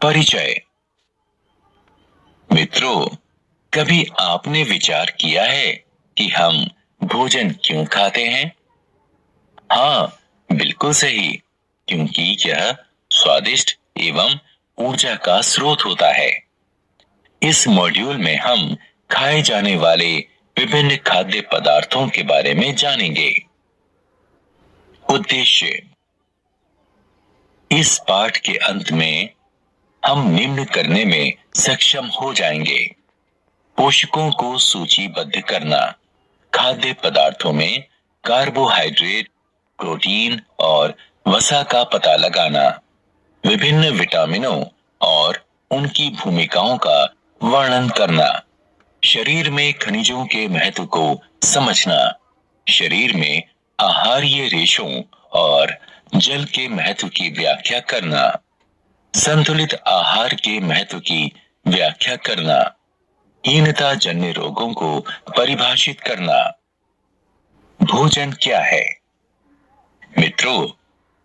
परिचय। मित्रों, कभी आपने विचार किया है कि हम भोजन क्यों खाते हैं? हाँ, बिल्कुल सही, क्योंकि यह स्वादिष्ट एवं ऊर्जा का स्रोत होता है। इस मॉड्यूल में हम खाए जाने वाले विभिन्न खाद्य पदार्थों के बारे में जानेंगे। उद्देश्य। इस पाठ के अंत में हम निम्न करने में सक्षम हो जाएंगे: पोषकों को सूचीबद्ध करना, खाद्य पदार्थों में कार्बोहाइड्रेट, प्रोटीन और वसा का पता लगाना, विभिन्न विटामिनों और उनकी भूमिकाओं का वर्णन करना, शरीर में खनिजों के महत्व को समझना, शरीर में आहारीय रेशों और जल के महत्व की व्याख्या करना, संतुलित आहार के महत्व की व्याख्या करना, हीनता जन्य रोगों को परिभाषित करना। भोजन क्या है? मित्रों,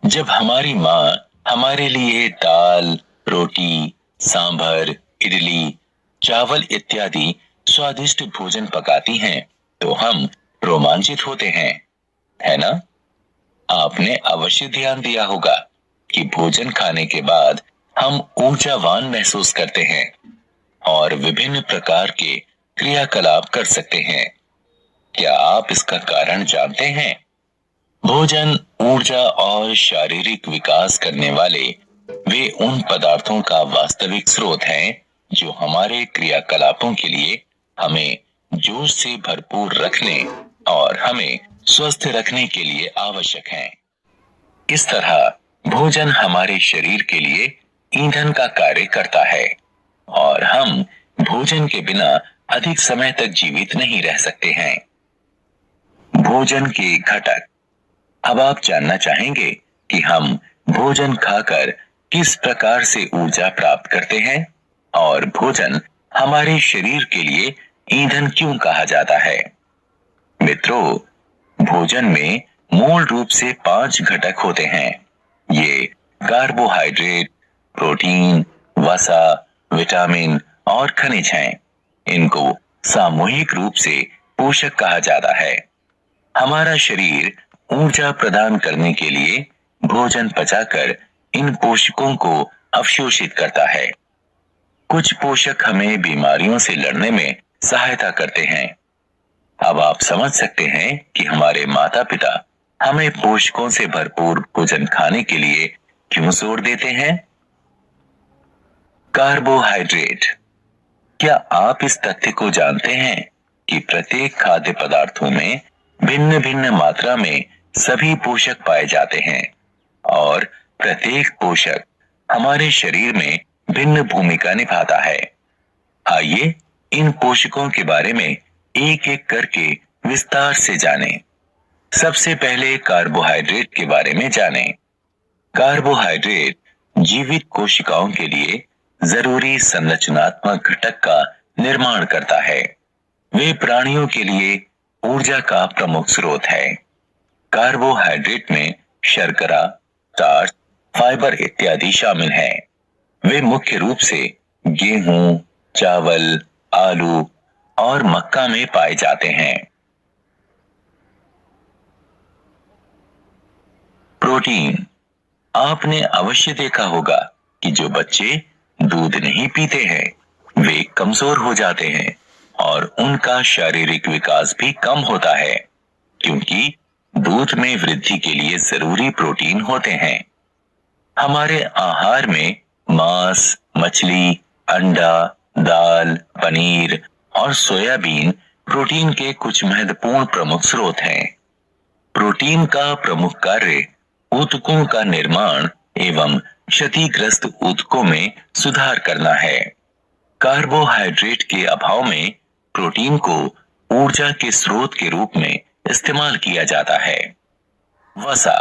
जब हमारी माँ हमारे लिए दाल, रोटी, सांभर, इडली, चावल इत्यादि स्वादिष्ट भोजन पकाती हैं, तो हम रोमांचित होते हैं, है ना? आपने अवश्य ध्यान दिया होगा कि भोजन खाने के बाद हम ऊर्जावान महसूस करते हैं और विभिन्न प्रकार के क्रियाकलाप कर सकते हैं। क्या आप इसका कारण जानते हैं? भोजन ऊर्जा और शारीरिक विकास करने वाले वे उन पदार्थों का वास्तविक स्रोत हैं जो हमारे क्रियाकलापों के लिए हमें जोश से भरपूर रखने और हमें स्वस्थ रखने के लिए आवश्यक हैं। इस तरह भोजन हमारे शरीर के लिए ईंधन का कार्य करता है और हम भोजन के बिना अधिक समय तक जीवित नहीं रह सकते हैं। भोजन के घटक। अब आप जानना चाहेंगे कि हम भोजन खाकर किस प्रकार से ऊर्जा प्राप्त करते हैं और भोजन हमारे शरीर के लिए ईंधन क्यों कहा जाता है। मित्रों, भोजन में मूल रूप से 5 घटक होते हैं। ये कार्बोहाइड्रेट, प्रोटीन, वसा, विटामिन और खनिज हैं। इनको सामूहिक रूप से पोषक कहा जाता है। हमारा शरीर ऊर्जा प्रदान करने के लिए भोजन पचाकर इन पोषकों को अवशोषित करता है। कुछ पोषक हमें बीमारियों से लड़ने में सहायता करते हैं। अब आप समझ सकते हैं कि हमारे माता पिता हमें पोषकों से भरपूर भोजन खाने के लिए क्यों जोर देते हैं। कार्बोहाइड्रेट। क्या आप इस तथ्य को जानते हैं कि प्रत्येक खाद्य पदार्थों में भिन्न भिन्न मात्रा में सभी पोषक पाए जाते हैं और प्रत्येक पोषक हमारे शरीर में भिन्न भूमिका निभाता है। आइए इन पोषकों के बारे में एक एक करके विस्तार से जानें। सबसे पहले कार्बोहाइड्रेट के बारे में जानें। कार्बोहाइड्रेट जीवित कोशिकाओं के लिए जरूरी संरचनात्मक घटक का निर्माण करता है। वे प्राणियों के लिए ऊर्जा का प्रमुख स्रोत है। कार्बोहाइड्रेट में शर्करा, स्टार्च, फाइबर इत्यादि शामिल हैं। वे मुख्य रूप से गेहूं, चावल, आलू और मक्का में पाए जाते हैं। प्रोटीन। आपने अवश्य देखा होगा कि जो बच्चे दूध नहीं पीते हैं वे कमजोर हो जाते हैं और उनका शारीरिक विकास भी कम होता है, क्योंकि दूध में वृद्धि के लिए जरूरी प्रोटीन होते हैं। हमारे आहार में मांस, मछली, अंडा, दाल, पनीर और सोयाबीन प्रोटीन के कुछ महत्वपूर्ण प्रमुख स्रोत हैं। प्रोटीन का प्रमुख कार्य ऊतकों का निर्माण एवं क्षतिग्रस्त ऊतकों में सुधार करना है। कार्बोहाइड्रेट के अभाव में प्रोटीन को ऊर्जा के स्रोत के रूप में इस्तेमाल किया जाता है। वसा।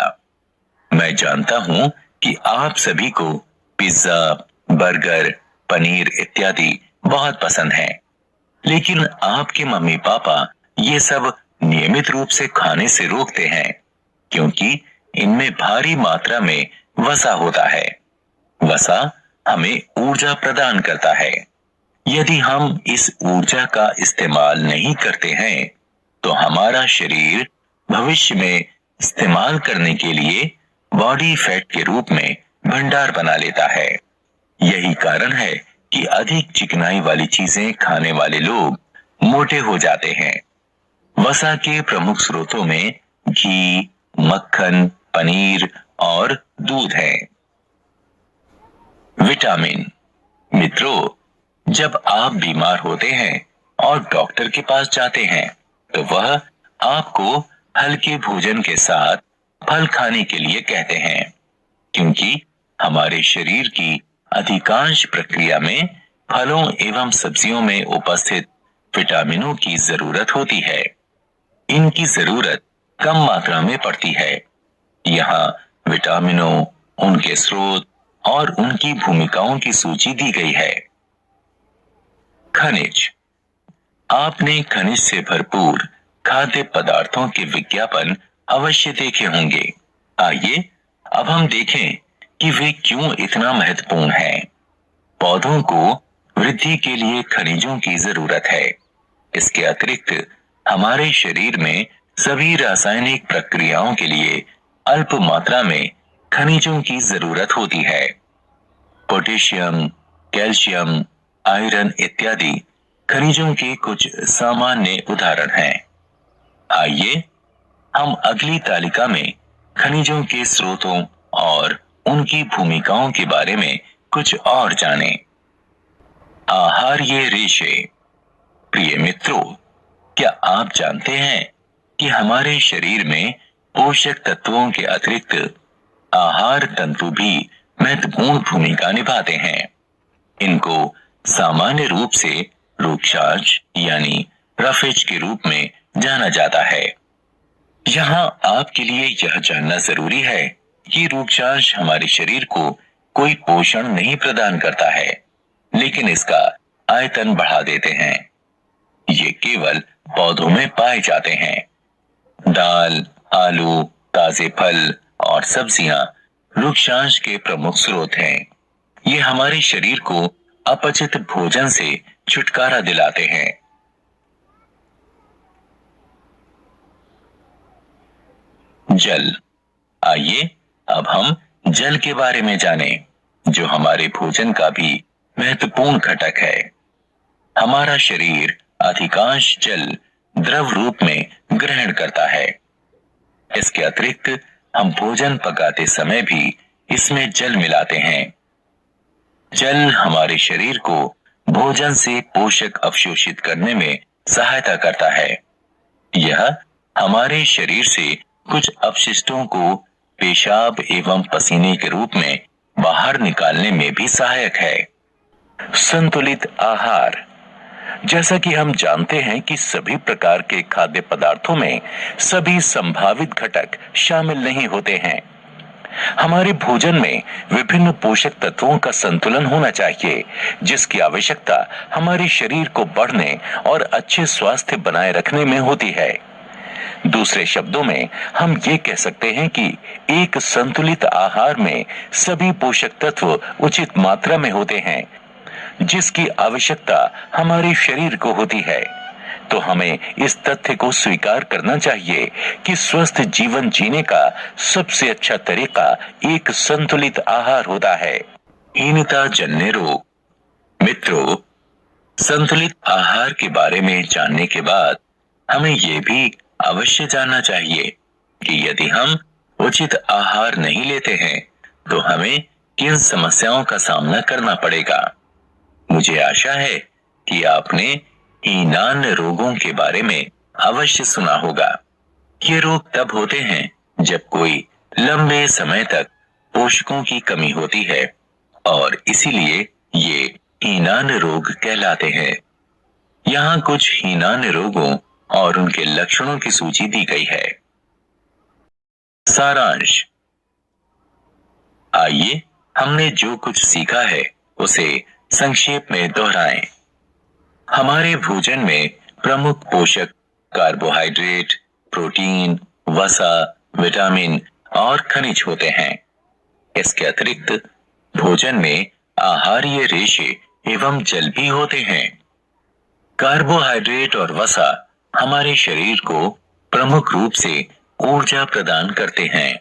मैं जानता हूं कि आप सभी को पिज्जा, बर्गर, पनीर इत्यादि बहुत पसंद है, लेकिन आपके मम्मी पापा ये सब नियमित रूप से खाने से रोकते हैं, क्योंकि इनमें भारी मात्रा में वसा होता है। वसा हमें ऊर्जा प्रदान करता है। यदि हम इस ऊर्जा का इस्तेमाल नहीं करते हैं तो हमारा शरीर भविष्य में इस्तेमाल करने के लिए बॉडी फैट के रूप में भंडार बना लेता है। यही कारण है कि अधिक चिकनाई वाली चीजें खाने वाले लोग मोटे हो जाते हैं। वसा के प्रमुख स्रोतों में घी, मक्खन, पनीर और दूध है। विटामिन। मित्रों, जब आप बीमार होते हैं और डॉक्टर के पास जाते हैं तो वह आपको हल्के भोजन के साथ फल खाने के लिए कहते हैं, क्योंकि हमारे शरीर की अधिकांश प्रक्रिया में फलों एवं सब्जियों में उपस्थित विटामिनों की जरूरत होती है। इनकी जरूरत कम मात्रा में पड़ती है। यहाँ विटामिनों, उनके स्रोत और उनकी भूमिकाओं की सूची दी गई है। खनिज। आपने खनिज से भरपूर खाद्य पदार्थों के विज्ञापन अवश्य देखे होंगे। आइए अब हम देखें कि वे क्यों इतना महत्वपूर्ण हैं। पौधों को वृद्धि के लिए खनिजों की जरूरत है। इसके अतिरिक्त हमारे शरीर में सभी रासायनिक प्रक्रियाओं के लिए अल्प मात्रा में खनिजों की जरूरत होती है। पोटेशियम, कैल्शियम, आयरन इत्यादि खनिजों के कुछ सामान्य उदाहरण हैं। आइए हम अगली तालिका में खनिजों के स्रोतों और उनकी भूमिकाओं के बारे में कुछ और जानें। आहार्य रेशे। प्रिय मित्रों, क्या आप जानते हैं कि हमारे शरीर में पोषक तत्वों के अतिरिक्त आहार तंतु भी महत्वपूर्ण भूमिका निभाते हैं। इनको सामान्य रूप से रूक्षांश यानी रफेज के रूप में जाना जाता है। यहाँ आपके लिए यह जानना जरूरी है कि रूक्षांश हमारे शरीर को कोई पोषण नहीं प्रदान करता है, लेकिन इसका आयतन बढ़ा देते हैं। ये केवल पौधों में पाए जाते हैं। दाल, आलू, ताजे फल और सब्जियां रूक्षांश के प्रमुख स्रोत हैं। ये हमारे शरीर को अपचित भोजन से छुटकारा दिलाते हैं। जल। आइए अब हम जल के बारे में जानें, जो हमारे भोजन का भी महत्वपूर्ण घटक है। हमारा शरीर अधिकांश जल द्रव रूप में ग्रहण करता है। इसके अतिरिक्त हम भोजन पकाते समय भी इसमें जल मिलाते हैं। जल हमारे शरीर को भोजन से पोषक अवशोषित करने में सहायता करता है। यह हमारे शरीर से कुछ अपशिष्टों को पेशाब एवं पसीने के रूप में बाहर निकालने में भी सहायक है। संतुलित आहार। जैसा कि हम जानते हैं कि सभी प्रकार के खाद्य पदार्थों में सभी संभावित घटक शामिल नहीं होते हैं। हमारे भोजन में विभिन्न पोषक तत्वों का संतुलन होना चाहिए, जिसकी आवश्यकता हमारे शरीर को बढ़ने और अच्छे स्वास्थ्य बनाए रखने में होती है। दूसरे शब्दों में हम ये कह सकते हैं कि एक संतुलित आहार में सभी पोषक तत्व उचित मात्रा में होते हैं, जिसकी आवश्यकता हमारे शरीर को होती है। तो हमें इस तथ्य को स्वीकार करना चाहिए कि स्वस्थ जीवन जीने का सबसे अच्छा तरीका एक संतुलित आहार होता है। हीनता जन्य रोग। मित्रों, संतुलित आहार के बारे में जानने के बाद हमें यह भी अवश्य जानना चाहिए कि यदि हम उचित आहार नहीं लेते हैं तो हमें किन समस्याओं का सामना करना पड़ेगा। मुझे आशा है कि आपने हीनान रोगों के बारे में अवश्य सुना होगा। ये रोग तब होते हैं जब कोई लंबे समय तक पोषकों की कमी होती है और इसीलिए ये हीनान रोग कहलाते हैं। यहाँ कुछ हीनान रोगों और उनके लक्षणों की सूची दी गई है। सारांश। आइए हमने जो कुछ सीखा है उसे संक्षेप में दोहराएं। हमारे भोजन में प्रमुख पोषक कार्बोहाइड्रेट, प्रोटीन, वसा, विटामिन और खनिज होते हैं। इसके अतिरिक्त भोजन में आहारीय रेशे एवं जल भी होते हैं। कार्बोहाइड्रेट और वसा हमारे शरीर को प्रमुख रूप से ऊर्जा प्रदान करते हैं।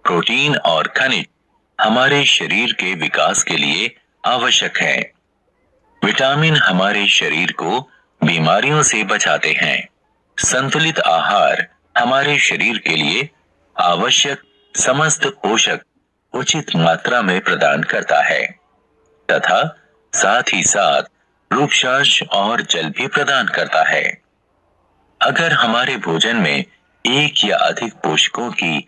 प्रोटीन और खनिज हमारे शरीर के विकास के लिए आवश्यक है। विटामिन हमारे शरीर को बीमारियों से बचाते हैं। संतुलित आहार हमारे शरीर के लिए आवश्यक समस्त पोषक उचित मात्रा में प्रदान करता है तथा साथ ही साथ रूपशांश और जल भी प्रदान करता है। अगर हमारे भोजन में एक या अधिक पोषकों की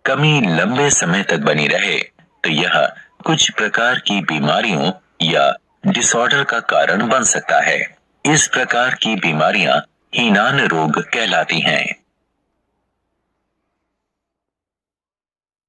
कमी लंबे समय तक बनी रहे तो यह कुछ प्रकार की बीमारियों या डिसऑर्डर का कारण बन सकता है। इस प्रकार की बीमारियां हीनान रोग कहलाती हैं।